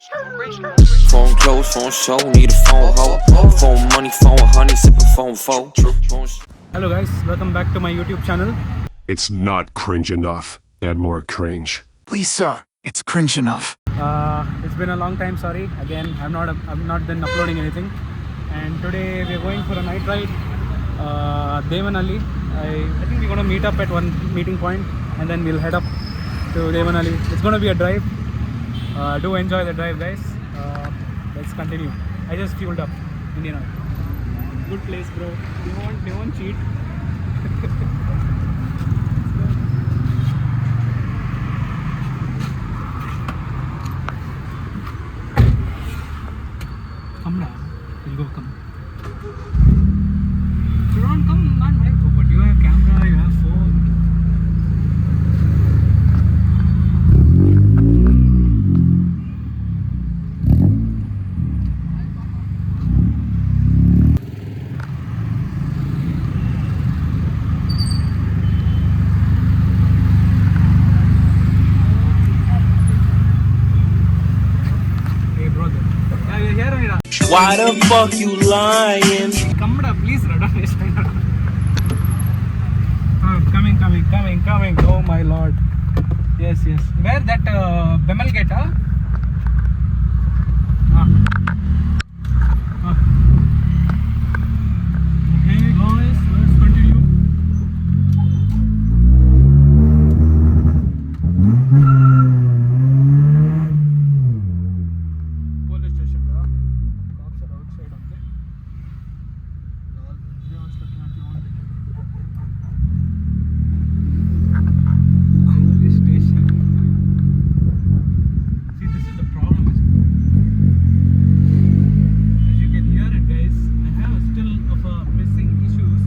Phone close, phone show, need a phone hoe. Phone money, phone honey, sipping phone foe. Hello guys, welcome back to my YouTube channel. It's not cringe enough. Add more cringe. Please, sir, it's cringe enough. It's been a long time, sorry. Again, I've not been uploading anything. And today we're going for a night ride. Devanali. I think we're gonna meet up at one meeting point and then we'll head up to Devanali. It's gonna be a drive. Do enjoy the drive, guys. Let's continue. I just fueled up. Indian Oil. Good place, bro. They won't cheat. Come now. We'll go come. You don't come, not my go, but you have camera, you have phone. Why the fuck you lying? Come da, please, Radha. Coming. Oh my lord. Yes. Where that Bemal gate, huh? Okay, guys, let's continue. Police station, huh? Cops are outside, okay? Everyone's looking at you only. Police station. See, this is the problem. As you can hear it, guys, I have still of missing issues.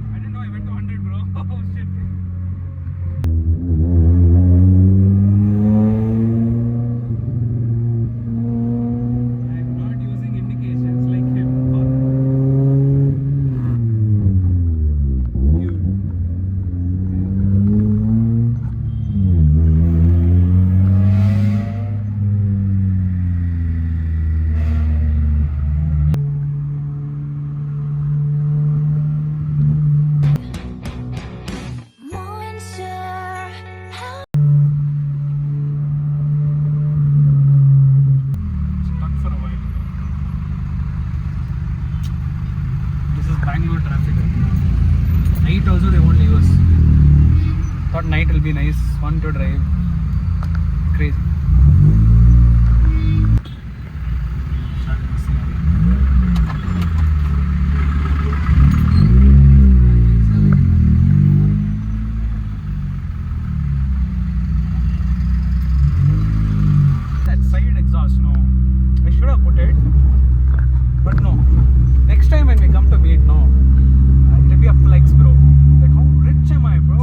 I didn't know I went to 100, bro. Oh shit. I'm not using indications like him. You. Stuck for a while. This is Bangalore traffic. Night also they won't leave us. Thought night will be nice, fun to drive. Crazy. That side exhaust, no. I should have put it, but no. Next time when we come to meet, no. It'll be a flex, bro. Like, how rich am I, bro?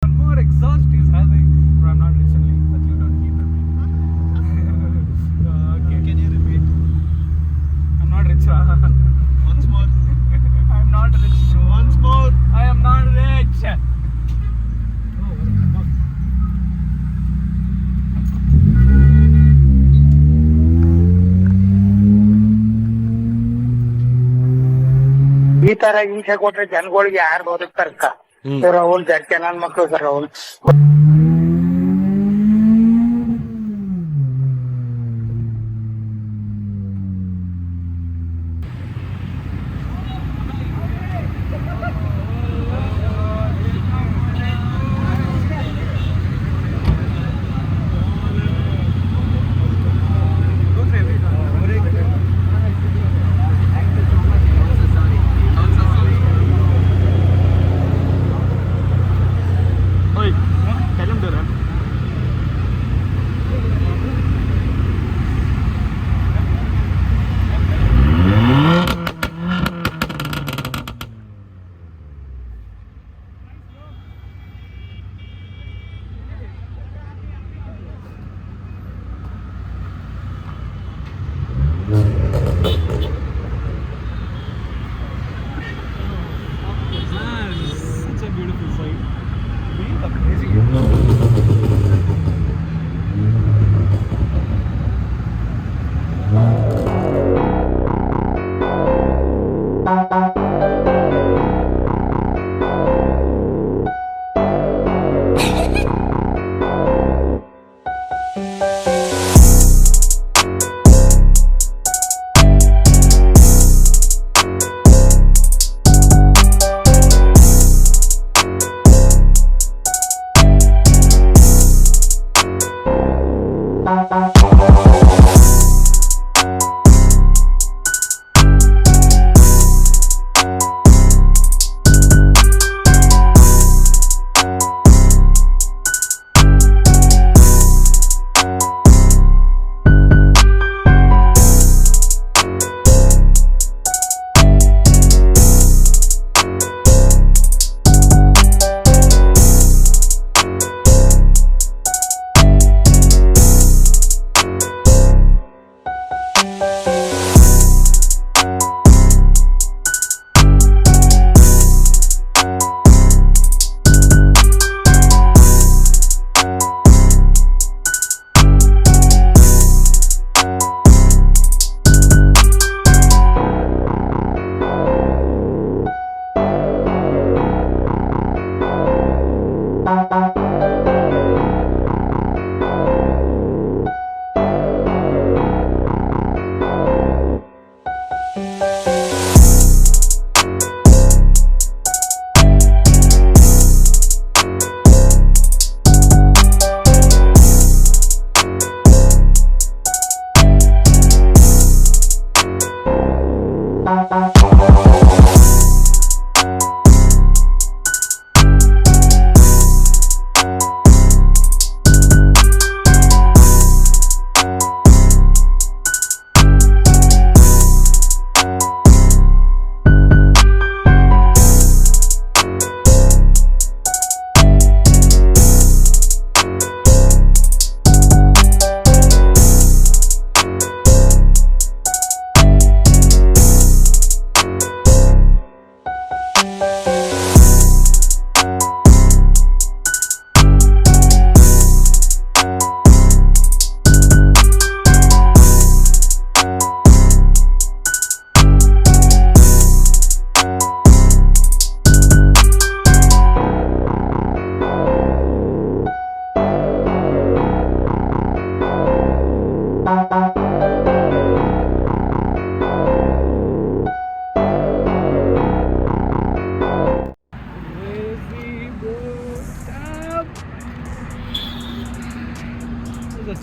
One more exhaust he's having. Bro, I'm not rich only, but you don't keep it. Okay. Can you repeat? I'm not rich. Once more. I'm not rich, bro. Once more. I am not rich. Oh, what the fuck? ಈ ತರ ಹಿಂಸೆ ಕೊಟ್ರೆ ಜನಗಳಿಗೆ ಯಾರು ಬದುಕ್ತಾರಕ್ಕ ರಾಹುಲ್ ಜಡ್ಕೆ ನನ್ ಮಕ್ಳು sir Rahul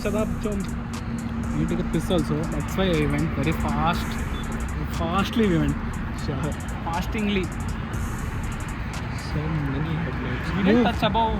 Shut up, chum. You take a piss also. That's why I went very fast. Fastly we went. Sure. Fastingly. So many headlights. We didn't touch above.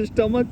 Stomach.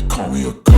Call me a